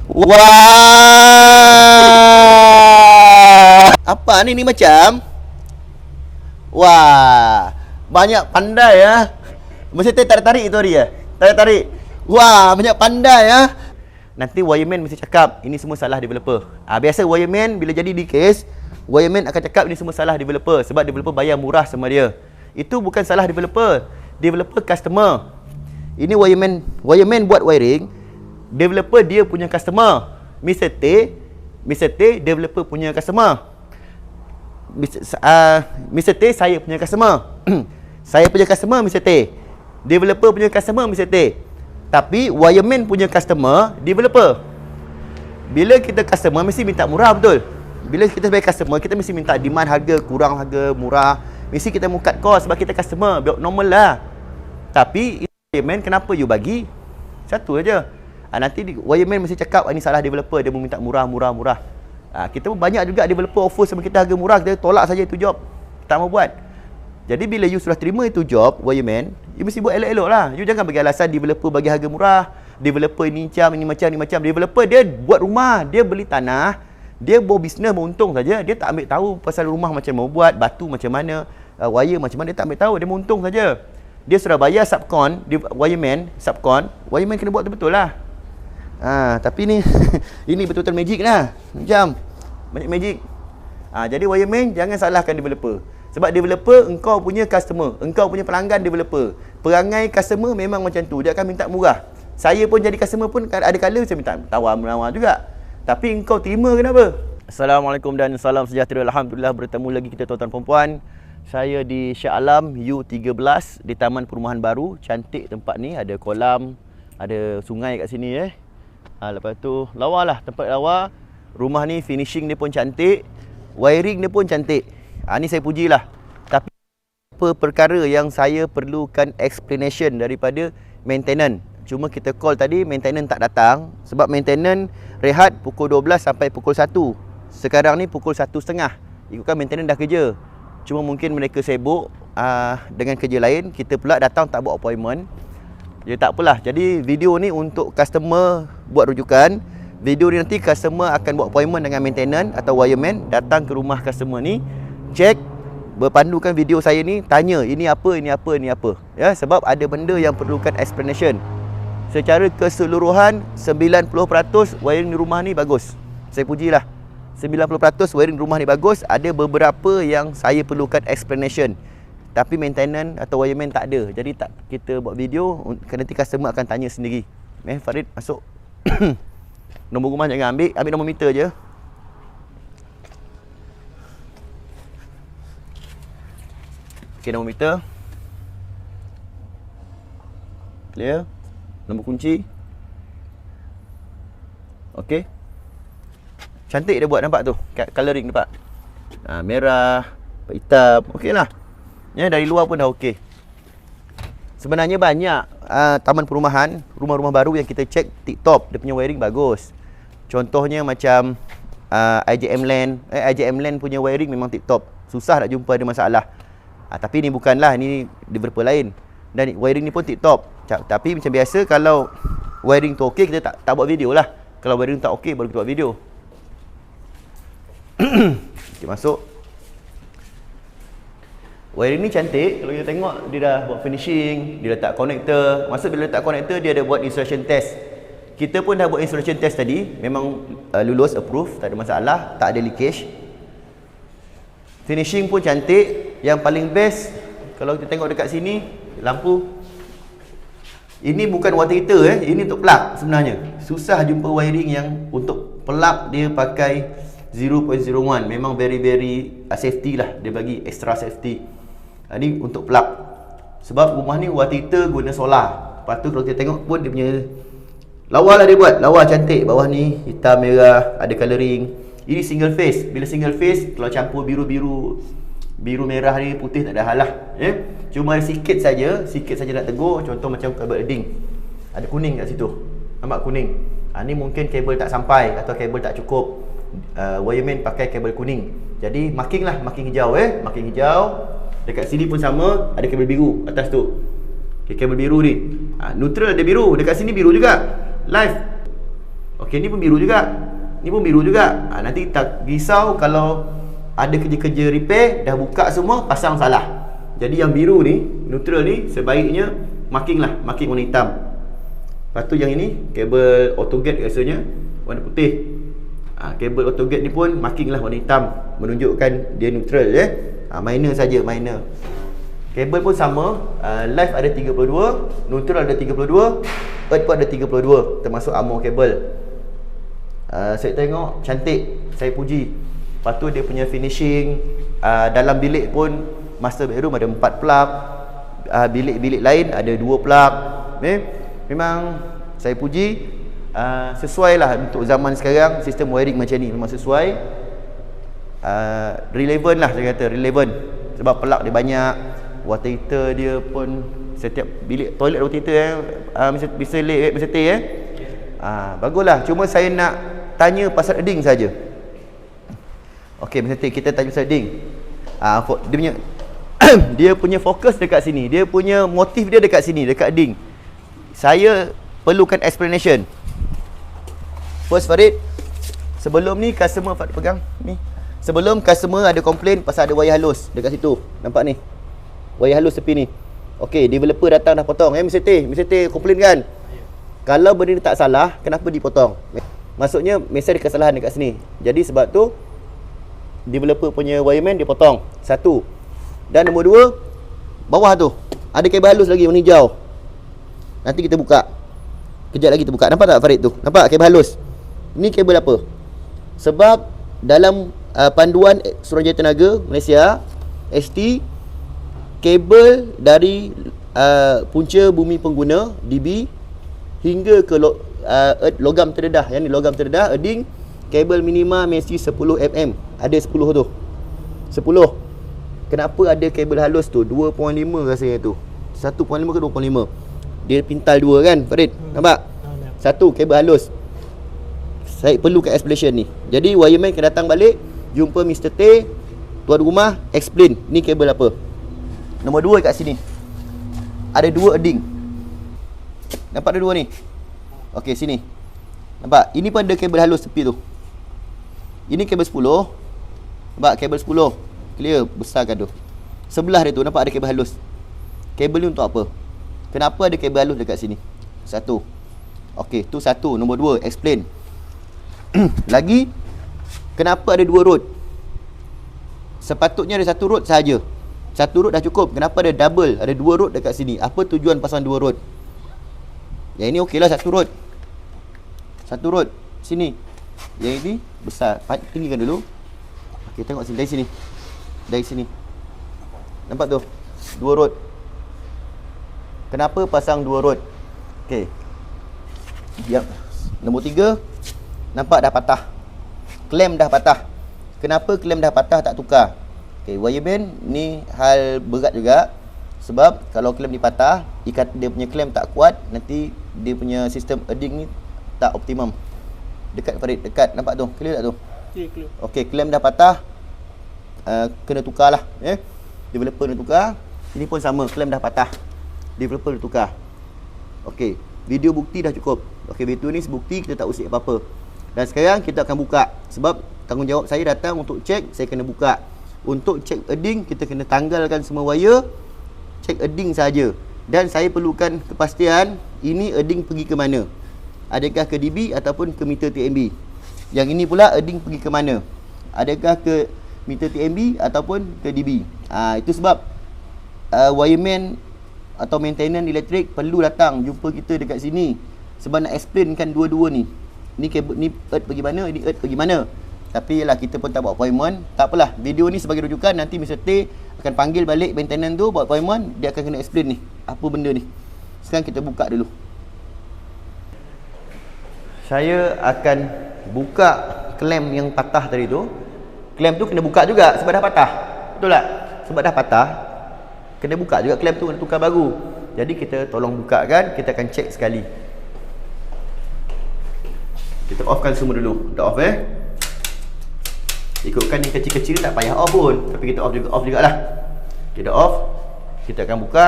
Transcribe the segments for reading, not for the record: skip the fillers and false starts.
Wah, apa ni macam? Wah, banyak pandai ya. Mesti tarik-tarik itu hari ya. Tarik-tarik. Wah, banyak pandai ya. Nanti wireman mesti cakap ini semua salah developer. Biasa wireman bila jadi di case, wireman akan cakap ini semua salah developer sebab developer bayar murah sama dia. Itu bukan salah developer. Developer customer. Ini wireman buat wiring, developer dia punya customer. Mr. T developer punya customer. Mr. T saya punya customer. Saya punya customer Mr. T. Developer punya customer Mr. T. Tapi wireman punya customer developer. Bila kita customer mesti minta murah, betul? Bila kita sebagai customer kita mesti minta demand harga, kurang harga, murah. Mesti kita mau cut cost sebab kita customer, normal lah. Tapi wireman kenapa you bagi? Satu aja. Nanti wireman mesti cakap ini salah developer, dia mau minta murah. Kita pun banyak juga developer offer sama kita harga murah, kita tolak saja itu job, tak mau buat. Jadi bila you sudah terima itu job wireman, you mesti buat elok-elok lah. You jangan bagi alasan developer bagi harga murah, developer ini macam. Developer dia buat rumah, dia beli tanah, dia bawa bisnes mau untung saja. Dia tak ambil tahu pasal rumah macam mau buat, batu macam mana, wire macam mana, dia tak ambil tahu, dia mau untung saja. Dia sudah bayar subcon, wireman kena buat betul-betul lah. Tapi ni ini betul-betul magic lah. Macam banyak magic. Jadi wireman jangan salahkan developer. Sebab developer engkau punya customer, engkau punya pelanggan developer. Perangai customer memang macam tu, dia akan minta murah. Saya pun jadi customer pun ada kala saya minta tawar-menawar juga. Tapi engkau terima kenapa? Assalamualaikum dan salam sejahtera. Alhamdulillah bertemu lagi kita tuan-tuan puan-puan. Saya di Shah Alam U13 di Taman Perumahan Baru. Cantik tempat ni, ada kolam, ada sungai kat sini lepas tu lawa lah, tempat lawa. Rumah ni finishing dia pun cantik, wiring dia pun cantik. Ni saya pujilah. Tapi apa perkara yang saya perlukan explanation daripada maintenance. Cuma kita call tadi, maintenance tak datang. Sebab maintenance rehat pukul 12 sampai pukul 1. Sekarang ni pukul 1.30. Ikutkan maintenance dah kerja. Cuma mungkin mereka sibuk dengan kerja lain. Kita pula datang tak buat appointment. Ya tak apalah. Jadi video ni untuk customer buat rujukan. Video ni nanti customer akan buat appointment dengan maintenance atau wireman, datang ke rumah customer ni, cek, berpandukan video saya ni, tanya ini apa. Ya, sebab ada benda yang perlukan explanation. Secara keseluruhan 90% wiring di rumah ni bagus. Saya pujilah. 90% wiring rumah ni bagus. Ada beberapa yang saya perlukan explanation. Tapi maintenance atau wireman tak ada. Jadi tak kita buat video, nanti customer akan tanya sendiri. Farid masuk. Nombor rumah jangan ambil nombor meter je. Okey, nombor meter. Clear. Nombor kunci. Okey. Cantik dia buat, nampak tu. Coloring nampak. Merah, hitam. Okeylah. Ya, dari luar pun dah okey. Sebenarnya banyak taman perumahan, rumah-rumah baru yang kita cek tip-top, dia punya wiring bagus. Contohnya macam IJM Land punya wiring memang tip-top. Susah nak jumpa ada masalah. Tapi ni bukanlah, ni developer lain. Dan wiring ni pun tip-top. Tapi macam biasa kalau wiring tu okey, kita tak buat video lah. Kalau wiring tak okey baru kita buat video. Okey, masuk. Wiring ni cantik. Kalau kita tengok, dia dah buat finishing, dia letak connector. Maksud bila letak connector, dia ada buat installation test. Kita pun dah buat installation test tadi. Memang lulus, approve, tak ada masalah, tak ada leakage. Finishing pun cantik. Yang paling best, kalau kita tengok dekat sini, lampu. Ini bukan water heater ini untuk plug sebenarnya. Susah jumpa wiring yang untuk plug dia pakai 0.01. Memang very safety lah. Dia bagi extra safety. Ni untuk plug. Sebab rumah ni water heater guna solar. Lepas tu kalau kita tengok pun dia punya lawa lah dia buat. Lawa cantik. Bawah ni hitam merah, ada coloring. Ini single phase. Bila single phase, kalau campur biru merah ni, putih tak ada hal lah. Cuma sikit saja nak tegur. Contoh macam kabel leading, ada kuning kat situ. Nampak kuning? Ni mungkin kabel tak sampai atau kabel tak cukup. Wireman pakai kabel kuning. Jadi marking hijau. Marking hijau. Dekat sini pun sama, ada kabel biru atas tu. Kabel biru ni neutral ada biru. Dekat sini biru juga. Live. Okey, ni pun biru juga. Ni pun biru juga. Nanti tak risau kalau ada kerja-kerja repair, dah buka semua, pasang salah. Jadi yang biru ni, neutral ni, sebaiknya marking warna hitam. Lepas tu yang ini, kabel AutoGate rasanya warna putih. Kabel AutoGate ni pun marking warna hitam, menunjukkan dia neutral ya. Minor saja, minor. Kabel pun sama, live ada 32, neutral ada 32, earth pun ada 32, termasuk armor kabel. Saya tengok cantik, saya puji. Lepas tu dia punya finishing, dalam bilik pun master bedroom ada 4 plug, bilik-bilik lain ada 2 plug. Memang saya puji, sesuai lah untuk zaman sekarang. Sistem wiring macam ni memang sesuai, relevant lah, saya kata relevant. Sebab plug dia banyak, water heater dia pun setiap bilik toilet water heater bisa lek, bisa stay baguslah. Cuma saya nak tanya pasal earding saja. Okey, Mr. T, kita tanya pasal earding. Dia punya dia punya fokus dekat sini, dia punya motif dia dekat sini, dekat earding. Saya perlukan explanation. First, Farid, sebelum ni customer, Farid pegang ni. Sebelum customer ada komplain pasal ada wire halus dekat situ. Nampak ni, wire halus tepi ni. Okey, developer datang dah potong. Mr. T komplain kan? Kalau benda ni tak salah, kenapa dipotong? Maksudnya mesti ada kesalahan dekat sini. Jadi sebab tu developer punya wireman dia potong. Satu. Dan nombor dua, bawah tu ada kabel halus lagi warna hijau. Nanti kita buka. Kejap lagi kita buka. Nampak tak Farid tu? Nampak kabel halus? Ni kabel apa? Sebab dalam panduan Suruhanjaya Tenaga Malaysia ST, kabel dari punca bumi pengguna DB hingga ke logam terdedah, yang ni logam terdedah, earding, kabel minima mesti 10 mm. Ada 10 tu. 10. Kenapa ada kabel halus tu? 2.5 rasanya tu. 1.5 ke 2.5. Dia pintal dua kan, Farid? Nampak? Satu kabel halus. Saya perlukan explanation ni. Jadi wireman kena datang balik, jumpa Mr. T, tuan rumah, explain ni kabel apa. Nombor 2 kat sini, ada 2 earding. Nampak ada 2 ni? Okey, sini. Nampak? Ini pun ada kabel halus tepi tu. Ini kabel 10. Nampak kabel 10. Clear, besar kan tu. Sebelah dia tu nampak ada kabel halus. Kabel ni untuk apa? Kenapa ada kabel halus dekat sini? Satu. Okey, tu satu. Nombor 2, explain. Lagi, kenapa ada 2 road? Sepatutnya ada 1 road sahaja. 1 road dah cukup. Kenapa ada double? Ada 2 road dekat sini. Apa tujuan pasang 2 road? Yang ini okey lah 1 road. 1 road sini. Yang ini besar. Tinggikan dulu. Okey, tengok sini, dari sini. Dari sini. Nampak tu? 2 road. Kenapa pasang 2 road? Okey. Diam. Nombor 3, nampak dah patah. Klem dah patah. Kenapa klem dah patah tak tukar? Okey, wireman ni hal berat juga. Sebab kalau klem dipatah, ikat dia punya klem tak kuat, nanti dia punya sistem earding ni tak optimum. Dekat Farid, dekat. Nampak tu? Clear tak tu? Clear. Okey, klem dah patah, kena tukar lah. Developer kena tukar. Ini pun sama, klem dah patah, developer kena tukar. Okey, video bukti dah cukup. Okey, video ni bukti, kita tak usik apa-apa. Dan sekarang kita akan buka. Sebab tanggungjawab saya datang untuk cek, saya kena buka. Untuk cek earding, kita kena tanggalkan semua wire. Cek earding saja. Dan saya perlukan kepastian ini earding pergi ke mana. Adakah ke DB ataupun ke meter TMB. Yang ini pula earding pergi ke mana. Adakah ke meter TMB ataupun ke DB. Itu sebab wireman atau maintenance elektrik perlu datang jumpa kita dekat sini. Sebab nak explainkan dua-dua ni. Ni kabel ni earth pergi mana, ini earth pergi mana. Tapi yalah, kita pun tak buat appointment. Tak apalah, video ni sebagai rujukan. Nanti Mr. T akan panggil balik maintenance tu, buat appointment. Dia akan kena explain ni, apa benda ni. Sekarang kita buka dulu. Saya akan buka klem yang patah tadi tu. Klem tu kena buka juga sebab dah patah. Betul tak? Sebab dah patah, kena buka juga klem tu, kena tukar baru. Jadi kita tolong bukakan, kita akan cek sekali. Kita offkan semua dulu. Dah off Ikutkan ni kecil-kecil tak payah off pun. Tapi kita off jugalah. Kita off. Kita akan buka.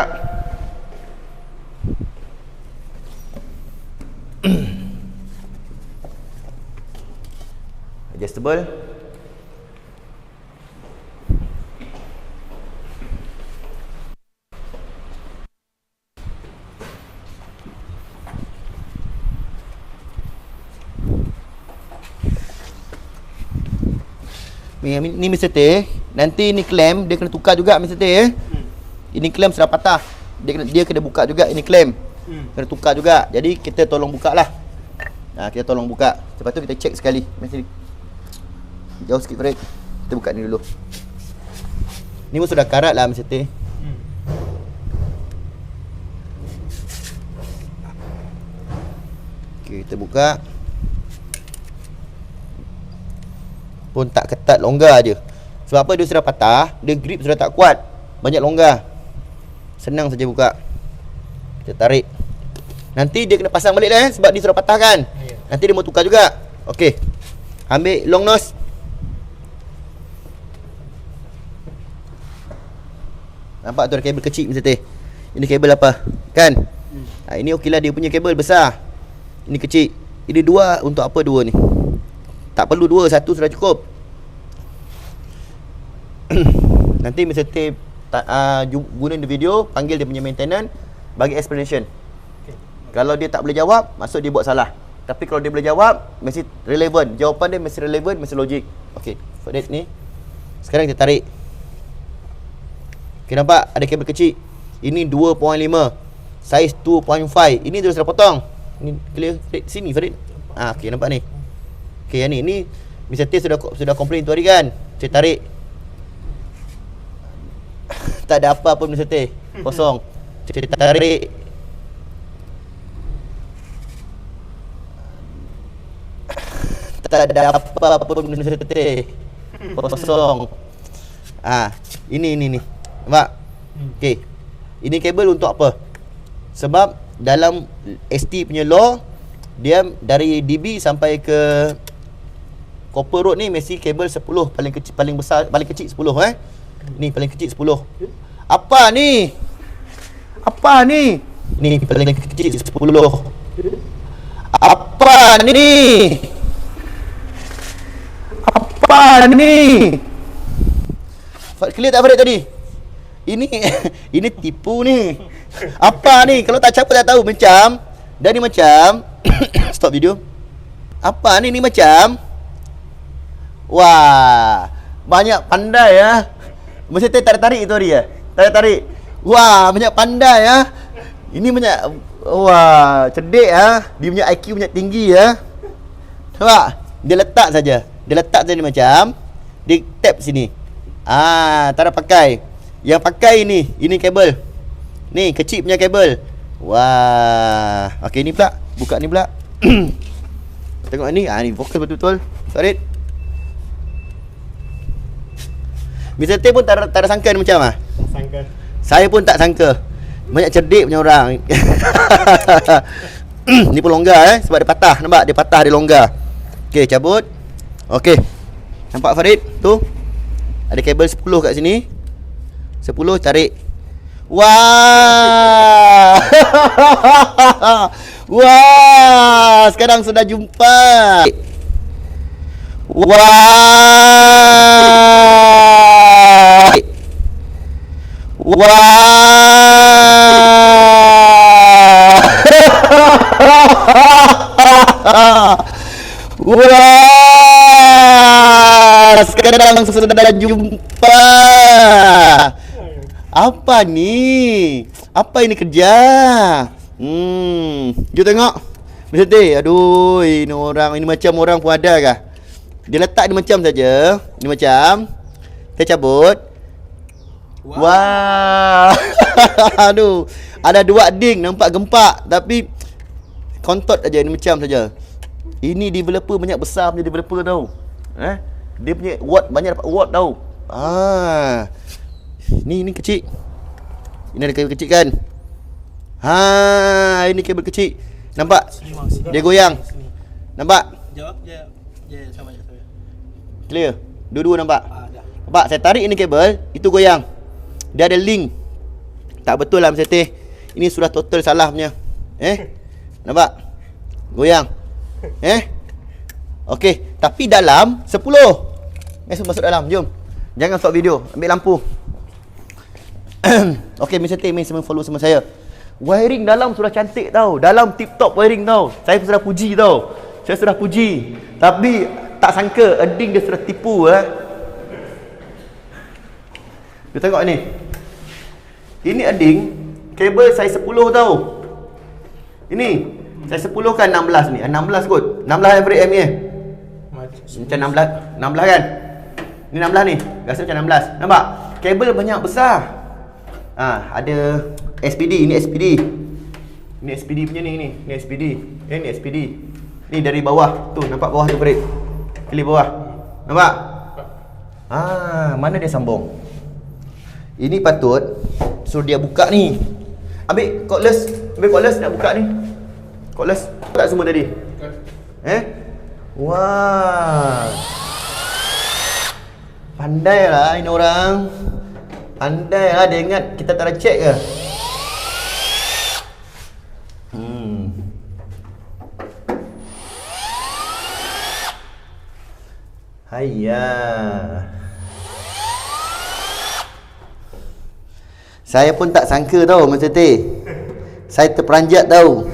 adjustable. Ni Mr. T, nanti ni klem dia kena tukar juga Mr. T Ini klem sudah patah. Dia kena buka juga ini klem. Kena tukar juga. Jadi kita tolong buka lah. Kita tolong buka. Lepas tu kita check sekali. Mesti jauh sikit Farid. Kita buka ni dulu. Ni pun sudah karat lah Mr. T. Okay, kita buka. Pun tak ketat, longgar je. Sebab apa? Dia sudah patah. Dia grip sudah tak kuat. Banyak longgar. Senang saja buka. Kita tarik. Nanti dia kena pasang balik dah sebab dia sudah patah kan. Nanti dia mau tukar juga. Okey. Ambil long nose. Nampak tu ada kabel kecil Mr. T. Ini kabel apa? Kan? Ini okeylah, dia punya kabel besar. Ini kecil. Ini dua. Untuk apa dua ni? Tak perlu dua, satu sudah cukup. Nanti Mr. T gunain video, panggil dia punya maintenance, bagi explanation. Kalau dia tak boleh jawab, maksud dia buat salah. Tapi kalau dia boleh jawab, mesti relevan. Jawapan dia mesti relevan, mesti logik. Okey, for that ni. Sekarang kita tarik. Okey, nampak ada kabel kecil. Ini 2.5, saiz 2.5. Ini dia sudah potong. Ini clear sini Farid. Okey, nampak ni. Okey, yang ni Mr. T sudah komplain tu hari kan. Saya tarik. Tak ada apa pun Mr. T. Kosong. Saya tarik. Tak ada apa pun Mr. T. Kosong. Ini ni. Nampak? Okey. Ini kabel untuk apa? Sebab dalam ST punya law, dia dari DB sampai ke copper road ni mesti kabel 10, paling kecil, paling besar, paling kecil 10 Ni paling kecil 10. Apa ni? Apa ni? Ni paling kecil 10. Apa ni? Apa ni? Clear tak Farid tadi? Ini tipu ni. Apa ni? Kalau tak capai tak tahu macam. Dan ni macam stop video. Apa ni? Ni macam. Wah, banyak pandai ya. Mesti tarik-tarik itu dia. Tarik-tarik. Wah, banyak pandai ya. Ini banyak. Wah, cerdik ya. Dia punya IQ banyak tinggi ya. Nampak? Dia letak saja. Dia letak saja macam. Dia tap sini. Tak ada pakai. Yang pakai ini kabel. Ni kecil punya kabel. Wah. Okey, ni pula. Buka ni pula. Tengok ni. Ni fokus betul-betul. Farid. Mr. T pun tak ada sangka ni macam tak sangka. Saya pun tak sangka. Banyak cerdik punya orang. Ni pun longgar sebab dia patah. Nampak? Dia patah, dia longgar. Okey, cabut. Okey. Nampak Farid? Tu. Ada kabel 10 kat sini. 10 tarik. Wah. Wah, sekarang sudah jumpa. Wah. Wah. Wah. Sekarang sudah jumpa. Apa ni? Apa ini kerja? Jom tengok. Mr. T, aduh, ini orang, ini macam orang pun ada kah? Dia letak ni macam saja. Ni macam. Kita cabut. Wah. Aduh. Ada dua ding nampak gempak tapi kontot aja ni macam saja. Ini developer banyak besar punya developer tau. Dia punya watt banyak dapat watt tau. Ni kecil. Ini ada kabel kecil kan? Ini kabel kecil. Nampak? Dia goyang. Nampak? Jawab je. Sama je. Clear? Dua-dua nampak? Nampak? Saya tarik ini kabel, itu goyang. Dia ada link. Tak betul lah Mr. T. Ini sudah total salah punya. Nampak? Goyang. Okey, tapi dalam 10. Masuk dalam, jom. Jangan stop video, ambil lampu. Okey, Mr. T, semua follow sama saya. Wiring dalam sudah cantik tau. Dalam tip top wiring tau. Saya sudah puji tau. Saya sudah puji. Tapi tak sangka Eding dia sudah tipu Kita tengok ni. Ini Eding, kabel saya 10 tau. Ini saya 10 kan 16 ni. 16 kot. 16 average M ni. Macam 16 kan? Ni 16 ni. Rasa macam 16. Nampak? Kabel banyak besar. Ada SPD, ini SPD. Ini SPD punya ni. Ni SPD. Ni SPD. Ni dari bawah. Tu, nampak bawah tu Farid? Klik bawah. Nampak? Mana dia sambung? Ini patut suruh dia buka ni. Ambil cordless nak buka ni. Cordless. Tak semua tadi. Wah. Pandai lah ini orang. Pandai lah, dia ingat kita tak ada check ke? Hayya. Saya pun tak sangka tau Mr. T. Saya terperanjat tau.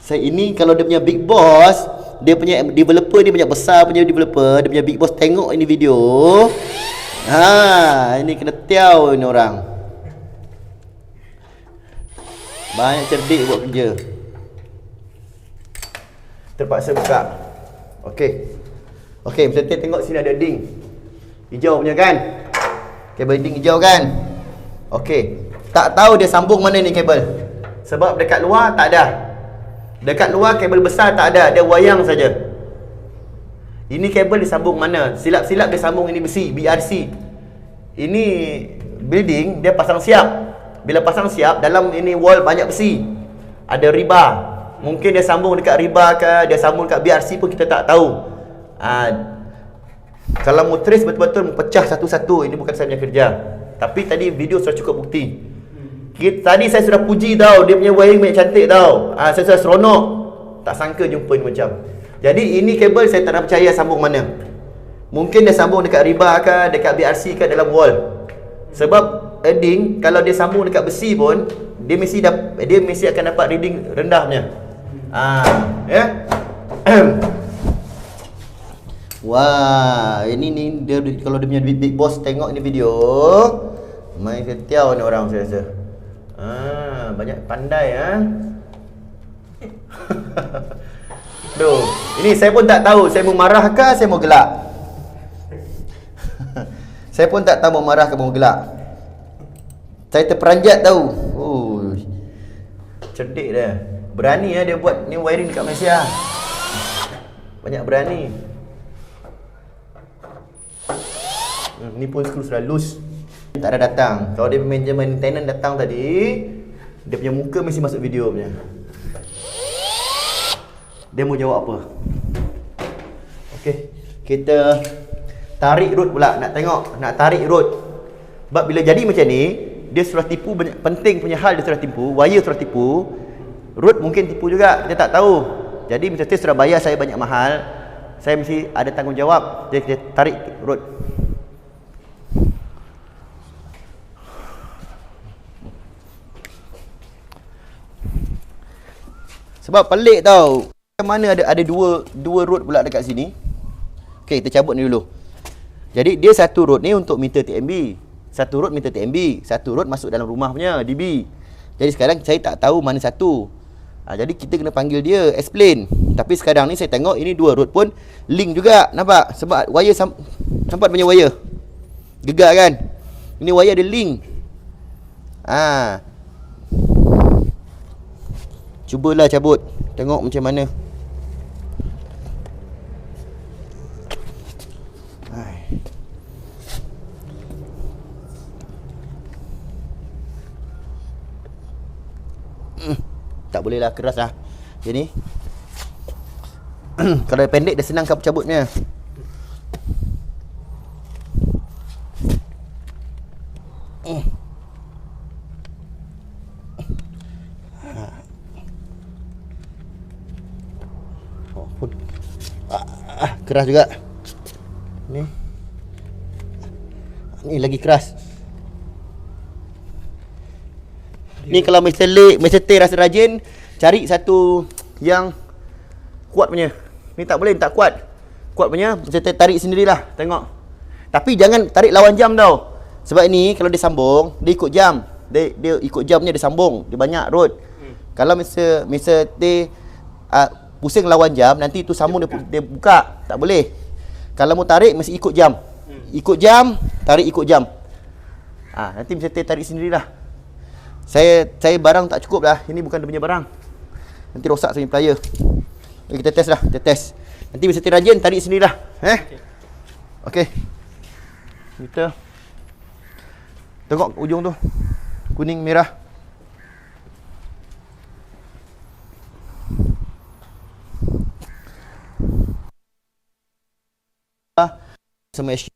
Saya ini kalau dia punya big boss, dia punya developer, dia banyak besar punya developer, dia punya big boss tengok ini video. Ini kena tiaw ini orang. Banyak cerdik buat kerja. Terpaksa buka. Okey, Mr. T tengok sini ada ding. Hijau punya kan? Kabel ding hijau kan? Okey. Tak tahu dia sambung mana ni kabel. Sebab dekat luar tak ada. Dekat luar kabel besar tak ada, dia wayang saja. Ini kabel disambung mana? Silap-silap dia sambung ini besi, BRC. Ini building dia pasang siap. Bila pasang siap, dalam ini wall banyak besi. Ada riba. Mungkin dia sambung dekat riba ke, dia sambung dekat BRC pun kita tak tahu. Kalau mau trace betul-betul pecah satu-satu, ini bukan saya punya kerja. Tapi tadi video sudah cukup bukti. Tadi saya sudah puji tau, dia punya wiring banyak cantik tau. Saya sudah seronok. Tak sangka jumpa ni macam. Jadi ini kabel saya tak nak percaya sambung mana. Mungkin dia sambung dekat riba ke, dekat BRC ke, dalam wall. Sebab Eding kalau dia sambung dekat besi pun, dia mesti akan dapat reading rendahnya. Wah, ini dia kalau dia punya big boss tengok ini video, main ketiau ni orang saya rasa. Banyak pandai Duh, ini saya pun tak tahu saya mau marah ke saya mau gelak. Saya pun tak tahu mau marah ke mau gelak. Saya terperanjat tahu. Cerdik dia. Berani dia buat ni wiring dekat Malaysia. Banyak berani. Ni pun skru sudah loose. Tak ada datang. Kalau dia maintenance datang tadi, dia punya muka mesti masuk video punya. Dia mau jawab apa? Okey, kita tarik root pula. Nak tengok, nak tarik root. Sebab bila jadi macam ni, dia sudah tipu banyak, penting punya hal dia sudah tipu, wire sudah tipu, root mungkin tipu juga, kita tak tahu. Jadi Mr. T sudah bayar saya banyak mahal, saya mesti ada tanggungjawab. Jadi kita tarik root. Sebab pelik tau. Mana ada dua root pula dekat sini. Okey, kita cabut ni dulu. Jadi dia satu root ni untuk meter TMB. Satu root meter TMB. Satu root masuk dalam rumah punya DB. Jadi sekarang saya tak tahu mana satu. Jadi kita kena panggil dia, explain. Tapi sekarang ni saya tengok ini dua root pun link juga. Nampak? Sebab wire sampai punya wire. Gegar kan? Ini wire ada link. Cubalah cabut. Tengok macam mana. Tak boleh lah, keras lah. Jadi kalau dia pendek dia senang kau cabutnya. pun. Keras juga. Ni lagi keras. Ni kalau Mr. T rasa rajin, cari satu yang kuat punya. Ni tak boleh, tak kuat. Kuat punya, Mr. T tarik sendirilah. Tengok. Tapi jangan tarik lawan jam tau. Sebab ni kalau dia sambung, dia ikut jam. Dia ikut jamnya, dia sambung. Dia banyak road. Kalau Mr. T pusing lawan jam, nanti tu sambung dia buka. Tak boleh. Kalau mau tarik, mesti ikut jam. Ikut jam, tarik ikut jam. Nanti Mr. T tarik sendirilah. Saya barang tak cukup dah. Ini bukan dia punya barang. Nanti rosak saya punya plier. Kita test lah. Kita test. Nanti Mr. T rajin, tarik sendirilah. Okey. Kita tengok ujung tu. Kuning, merah. Sama HQ.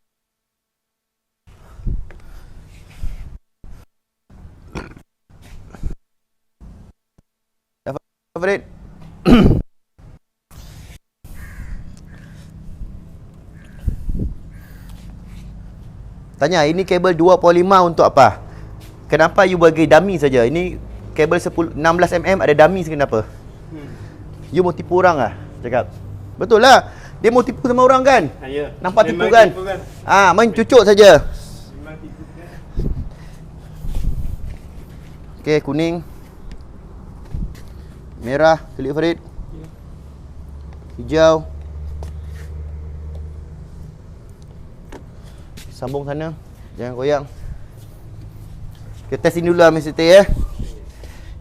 Farid. Tanya, ini kabel 2.5 untuk apa? Kenapa you bagi dummy saja? Ini kabel 16mm ada dummy kenapa? You mau tipu orang ah? Cakap. Betul lah. Dia mau tipu sama orang kan? Ya. Nampak tipu Memang kan? tipu kan? Main cucuk saja. Memang tipu kan? Okey, kuning. Merah, klik Farid. Hijau. Sambung sana. Jangan goyang. Kita test ini dulu lah Mr. T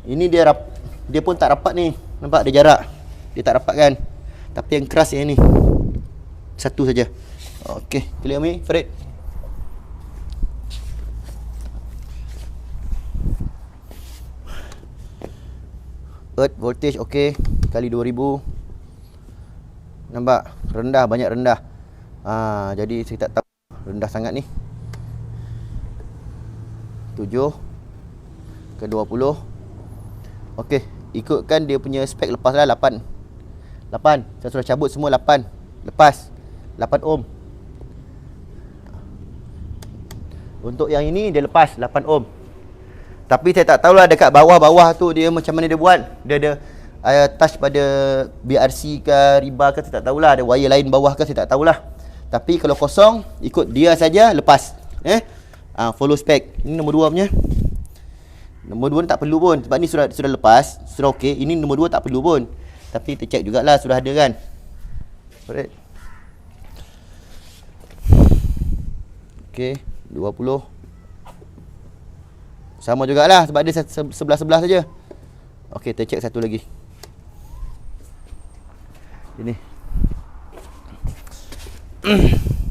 Ini dia pun tak rapat ni. Nampak ada jarak. Dia tak rapat kan. Tapi yang keras yang ni. Satu saja. Okey, klik Ami, Farid. Earth voltage okey, kali 2000. Nampak? Rendah, banyak rendah. Jadi saya tak tahu rendah sangat ni. 7 ke 20. Okey, ikutkan dia punya spek lepas lah 8. Saya sudah cabut semua 8. Lepas 8 ohm. Untuk yang ini dia lepas 8 ohm. Tapi saya tak tahulah dekat bawah-bawah tu dia macam mana dia buat. Dia ada touch pada BRC ke riba ke saya tak tahulah. Ada wire lain bawah ke saya tak tahulah. Tapi kalau kosong ikut dia saja lepas. Follow spec. Ini nombor 2 punya. Nombor 2 ni tak perlu pun sebab ni sudah lepas, sudah okey. Ini nombor 2 tak perlu pun. Tapi kita check jugalah sudah ada kan. Alright. Okey, 20. Sama jugalah sebab dia sebelah-sebelah saja. Okey, kita check satu lagi. Ini.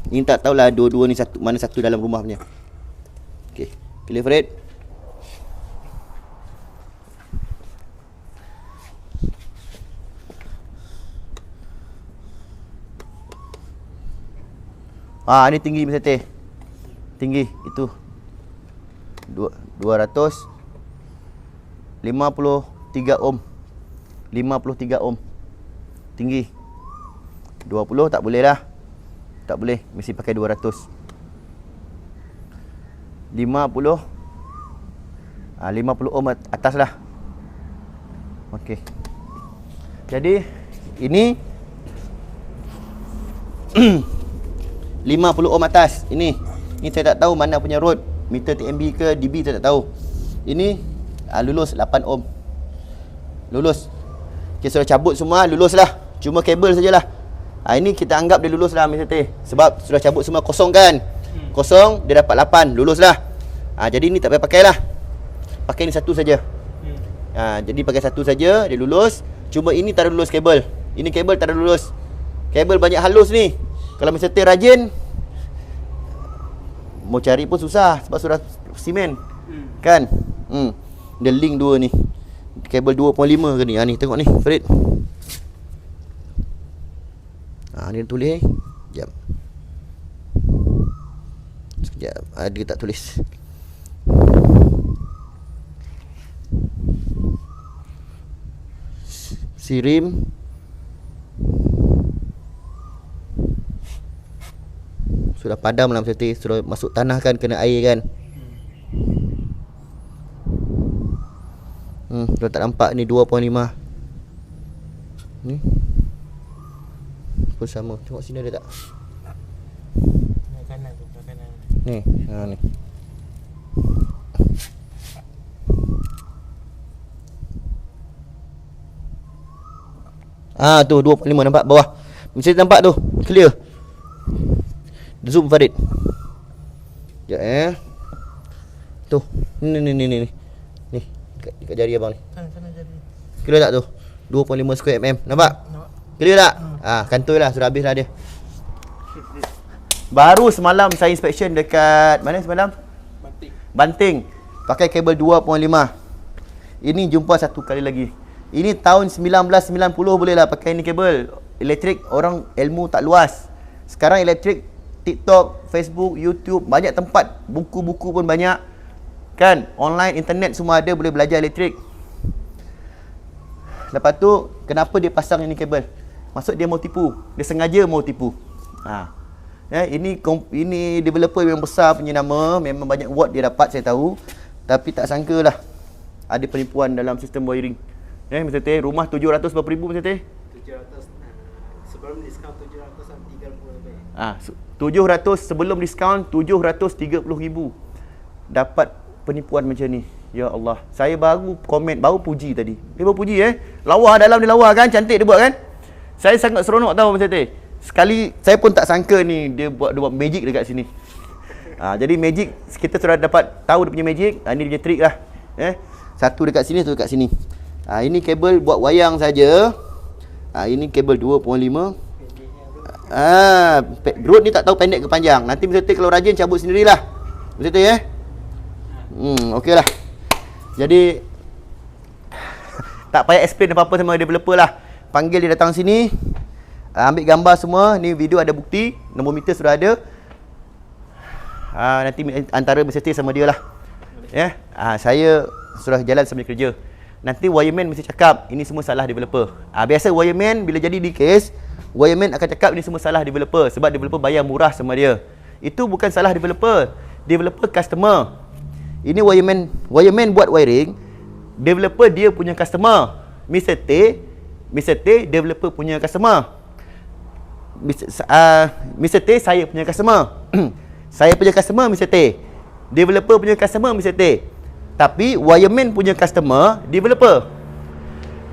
Ini tak tahulah dua-dua ni mana satu dalam rumah punya. Okey, pilih Fred. Ni tinggi Mr. T. Tinggi itu 253 ohm. 53 ohm. Tinggi. 20 tak boleh lah. Tak boleh, mesti pakai 200. 50 ohm atas lah. Okey. Jadi ini 50 ohm atas. Ini saya tak tahu mana punya road, meter TMB ke DB saya tak tahu. Ini lulus 8 ohm. Lulus. Okay, sudah cabut semua, lulus lah. Cuma kabel sajalah. Ini kita anggap dia lulus lah Mr. T. Sebab sudah cabut semua kosong kan. Kosong, dia dapat 8, lulus lah. Jadi ni tak payah pakai lah. Pakai ni satu saja. Jadi pakai satu saja, dia lulus. Cuma ini tak ada lulus kabel. Ini kabel tak ada lulus. Kabel banyak halus ni. Kalau Mr. T rajin, mau cari pun susah sebab sudah simen. Kan? Dia link dua ni. Kabel 2.5 ke ni? Ni tengok ni, Farid. Ni dia tulis. Sekejap. Sekejap. Dia tak tulis. Sirim Sudah padam lah Mr. T. Sudah masuk tanah kan, kena air kan. Kalau tak nampak ni 2.5. Ni pun sama. Tengok sini ada tak? Kanan tu, kanan. Ni, ni. Tu 2.5 nampak bawah. Mesti nampak tu. Clear. Zoom Farid. Sekejap Tu. Ni. Ni. Dekat jari abang ni. Sana jadi. Clear tak tu? 2.5 square mm. Nampak? Nampak. Clear tak? Kantoi lah. Sudah habis lah dia. Baru semalam saya inspection dekat mana semalam? Banting. Pakai kabel 2.5. Ini jumpa satu kali lagi. Ini tahun 1990 boleh lah pakai ni kabel. Elektrik orang ilmu tak luas. Sekarang elektrik TikTok, Facebook, YouTube, banyak tempat. Buku-buku pun banyak. Kan? Online, internet semua ada, boleh belajar elektrik. Lepas tu, kenapa dia pasang ini kabel? Maksud dia mau tipu. Dia sengaja mau tipu. Ini developer yang besar punya nama. Memang banyak watt dia dapat, saya tahu. Tapi tak sangka lah ada penipuan dalam sistem wiring. Mr. T, rumah 700 berapa ribu Mr. T? 700 sebelum diskaun 730 lebih. 700 sebelum diskaun 730 ribu. Dapat penipuan macam ni. Ya Allah. Saya baru komen, baru puji tadi. Dia baru puji Lawa dalam dia lawa kan, cantik dia buat kan? Saya sangat seronok tahu Mr. T. Sekali saya pun tak sangka ni dia buat magic dekat sini. Jadi magic kita sudah dapat tahu dia punya magic. Ini dia punya trik lah. Satu dekat sini, satu dekat sini. Ini kabel buat wayang saja. Ini kabel 2.5. Road ni tak tahu pendek ke panjang. Nanti Mr. T kalau rajin cabut sendirilah. Mr. T okey lah. Jadi tak payah explain apa-apa sama developer lah. Panggil dia datang sini. Ambil gambar semua. Ni video ada bukti. Nombor meter sudah ada. Nanti antara Mr. T sama dia lah. Saya sudah jalan sambil kerja. Nanti wireman mesti cakap ini semua salah developer. Biasa wireman bila jadi di case, wireman akan cakap ini semua salah developer sebab developer bayar murah sama dia. Itu bukan salah developer. Developer customer. Ini wireman buat wiring, developer dia punya customer. Mr. T developer punya customer. Mr. T saya punya customer. Saya punya customer Mr. T. Developer punya customer Mr. T. Tapi wireman punya customer developer.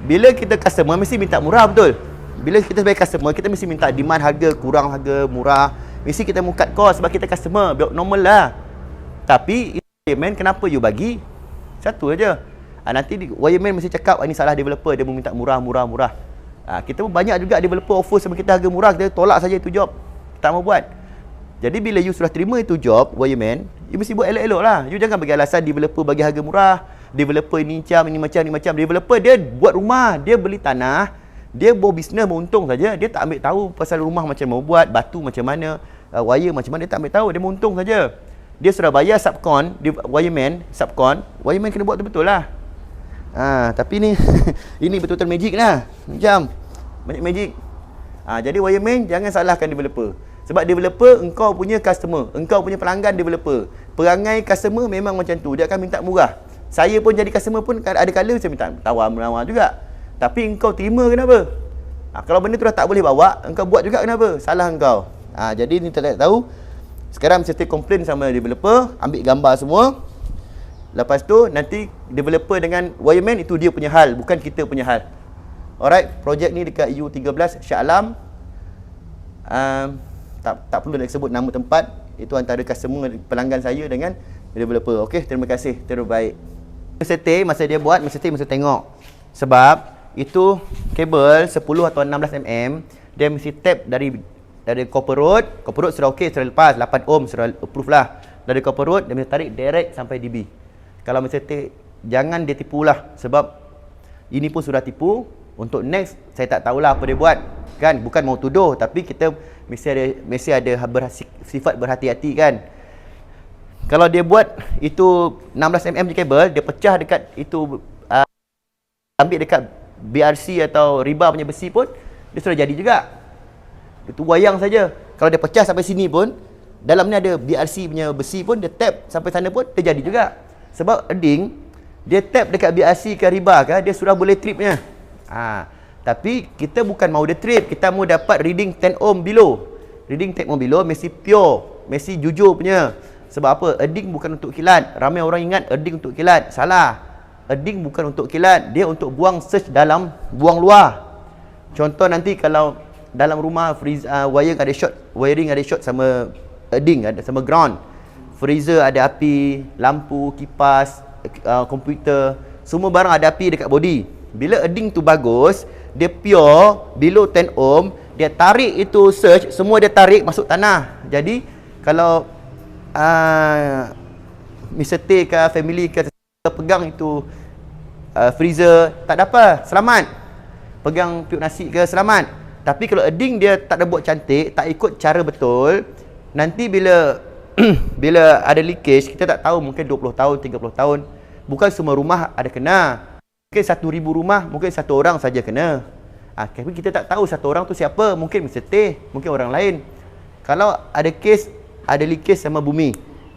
Bila kita customer mesti minta murah betul. Bila kita sebagai customer kita mesti minta demand harga kurang, harga murah. Mesti kita mau cut cost sebab kita customer, normal lah. Tapi wireman kenapa you bagi satu aja? Nanti wireman mesti cakap ini salah developer, dia mau minta murah. Kita pun banyak juga developer offer sama kita harga murah, kita tolak saja itu job. Tak mau buat. Jadi bila you sudah terima itu job wireman, you mesti buat elok-elok lah. You jangan bagi alasan developer bagi harga murah, developer ini macam. Developer dia buat rumah, dia beli tanah, dia bawa bisnes mau untung saja. Dia tak ambil tahu pasal rumah macam mau buat, batu macam mana, wire macam mana, dia tak ambil tahu, dia mau untung saja. Dia sudah bayar subcon, wireman kena buat betul-betul lah. Tapi ni ini betul-betul magic lah. Macam banyak magic. Jadi wireman jangan salahkan developer. Sebab developer engkau punya customer, engkau punya pelanggan developer. Perangai customer memang macam tu, dia akan minta murah. Saya pun jadi customer pun ada kala saya minta tawar-menawar juga. Tapi engkau terima kenapa? Kalau benda tu dah tak boleh bawa, engkau buat juga kenapa? Salah engkau. Jadi ni tak tahu. Sekarang mesti komplain sama developer, ambil gambar semua. Lepas tu nanti developer dengan wireman itu dia punya hal, bukan kita punya hal. Alright, projek ni dekat EU13 Shah Alam. Tak perlu nak sebut nama tempat. Itu antara customer pelanggan saya dengan developer. Okey, terima kasih. Terbaik. Mr. T masa dia buat, Mr. T mesti tengok. Sebab itu kabel 10 atau 16 mm, dia mesti tap dari copper road. Copper road sudah okey, sudah lepas 8 ohm, sudah approve lah. Dari copper road dia mesti tarik direct sampai DB. Kalau Mr. T jangan dia tipulah, sebab ini pun sudah tipu. Untuk next saya tak tahulah apa dia buat. Kan bukan mau tuduh, tapi kita mesti ada sifat berhati-hati kan. Kalau dia buat itu 16 mm je kabel, dia pecah dekat itu ambil dekat BRC atau riba punya besi pun dia sudah jadi juga. Itu wayang saja. Kalau dia pecah sampai sini pun dalam ni ada BRC punya besi pun, dia tap sampai sana pun terjadi juga. Sebab edding, dia tap dekat BRC ke riba ke, dia sudah boleh tripnya. Tapi kita bukan mau dia trip, kita mau dapat reading 10 ohm below. Reading 10 ohm below mesti pure, mesti jujur punya. Sebab apa? Edding bukan untuk kilat. Ramai orang ingat edding untuk kilat. Salah. Edding bukan untuk kilat, dia untuk buang surge dalam, buang luar. Contoh nanti kalau dalam rumah wiring ada short sama edding, ada sama ground. Freezer ada api, lampu, kipas, komputer, semua barang ada api dekat body. Bila edding tu bagus, dia pure, below 10 ohm, dia tarik itu surge, semua dia tarik masuk tanah. Jadi kalau Mr. T ke family ke pegang itu freezer, tak ada apa, selamat. Pegang piuk nasi ke, selamat. Tapi kalau edding dia tak ada buat cantik, tak ikut cara betul, nanti bila bila ada leakage, kita tak tahu, mungkin 20 tahun, 30 tahun, bukan semua rumah ada kena. Mungkin 1,000 rumah, mungkin satu orang saja kena. Tapi kita tak tahu satu orang tu siapa, mungkin Mr. T, mungkin orang lain. Kalau ada kes, ada leakage sama bumi,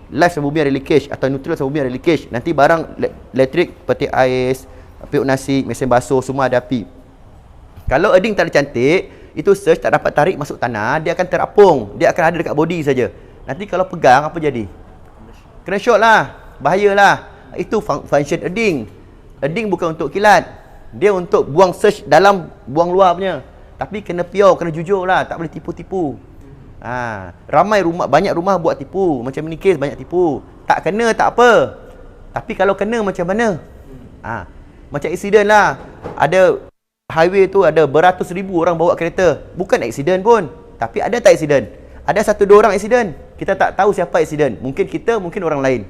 live sama bumi ada leakage, atau neutral sama bumi ada leakage, nanti barang elektrik, peti ais, piuk nasi, mesin basuh, semua ada api. Kalau edding tak ada cantik, itu surge tak dapat tarik masuk tanah, dia akan terapung, dia akan ada dekat body saja. Nanti kalau pegang, apa jadi? Kena short lah, bahayalah. Itu function edding. Edding bukan untuk kilat, dia untuk buang surge dalam, buang luar punya. Tapi kena pure, kena jujur lah, tak boleh tipu-tipu. Ramai rumah, banyak rumah buat tipu. Macam ni kes banyak tipu. Tak kena tak apa, tapi kalau kena macam mana? Macam accident lah. Ada highway tu, ada beratus ribu orang bawa kereta, bukan accident pun, tapi ada tak accident? Ada 1-2 orang accident, kita tak tahu siapa accident. Mungkin kita, mungkin orang lain.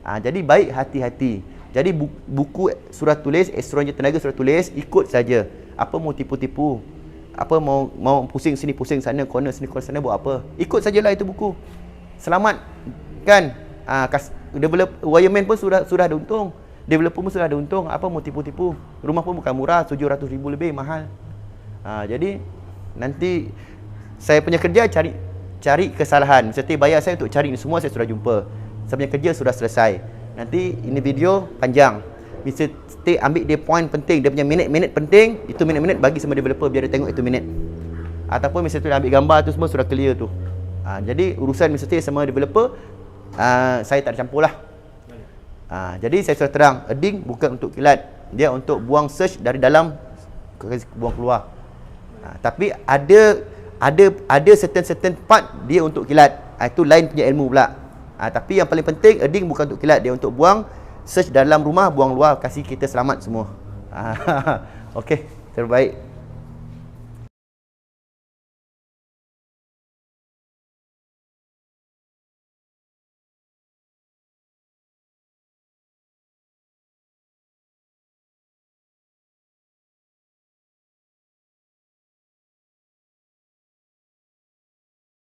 Jadi baik hati-hati. Jadi buku surat tulis, Astronaut Tenaga surat tulis, ikut saja. Apa mau tipu-tipu, apa mau pusing sini pusing sana, corner sini corner sana, buat apa? Ikut sajalah itu buku. Selamat kan? Develop wireman pun sudah ada untung. Developer pun sudah ada untung. Apa mau tipu-tipu? Rumah pun bukan murah, 700,000 lebih, mahal. Jadi nanti saya punya kerja cari kesalahan. Mesti bayar saya untuk cari ini semua, saya sudah jumpa. Saya punya kerja sudah selesai. Nanti ini video panjang. Mr. T ambil dia point penting, dia punya minit-minit penting, itu minit-minit bagi sama developer biar dia tengok itu minit. Ataupun Mr. T ambil gambar tu semua sudah clear tu. Jadi urusan Mr. T sama developer, saya tak ada campur lah. Jadi saya sudah terang, edding bukan untuk kilat, dia untuk buang surge dari dalam, buang keluar. Tapi ada certain part dia untuk kilat. Itu lain punya ilmu pula. Tapi yang paling penting, edding bukan untuk kilat, dia untuk buang surge dalam rumah, buang luar, kasih kita selamat semua. Okey, terbaik.